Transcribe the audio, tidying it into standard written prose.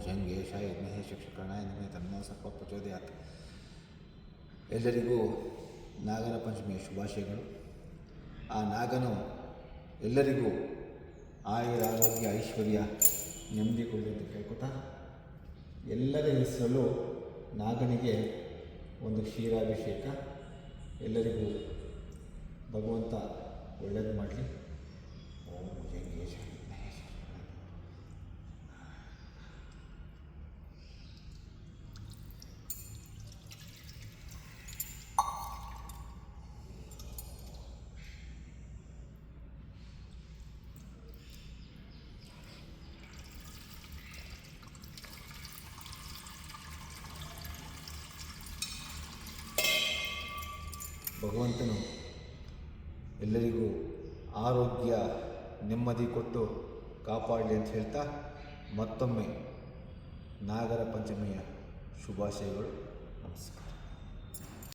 ಶಂಗೇಶಾಯ ವಿದ್ಮಹೇ ಶಿಕ್ಷಕರಣಾಯ ಧೀಮಹಿ ತನ್ನೋ ಸರ್ವ ಪ್ರಚೋದಯಾತ್. ಎಲ್ಲರಿಗೂ ನಾಗರ ಪಂಚಮಿಯ ಶುಭಾಶಯಗಳು. ಆ ನಾಗನು ಎಲ್ಲರಿಗೂ ಆಯುರ ಆರೋಗ್ಯ ಐಶ್ವರ್ಯ ನೆಮ್ಮದಿ ಕೊಡಲಿ ಅಂತ ಕೇಳ್ಕೊತಾ, ಎಲ್ಲರ ಹೆಸರಲ್ಲೂ ನಾಗನಿಗೆ ಒಂದು ಕ್ಷೀರಾಭಿಷೇಕ. ಎಲ್ಲರಿಗೂ ಭಗವಂತ ಒಳ್ಳೆಯದು ಮಾಡಲಿ. ಓಂ ಶಂಗೇಶ ವಿದ್ಮಹೇ ಶಿಕ್ಷಕರಣಾಯ. ಭಗವಂತನು ಎಲ್ಲರಿಗೂ ಆರೋಗ್ಯ ನೆಮ್ಮದಿ ಕೊಟ್ಟು ಕಾಪಾಡಲಿ ಅಂತ ಹೇಳ್ತಾ, ಮತ್ತೊಮ್ಮೆ ನಾಗರ ಪಂಚಮಿಯ ಶುಭಾಶಯಗಳು. ನಮಸ್ಕಾರ.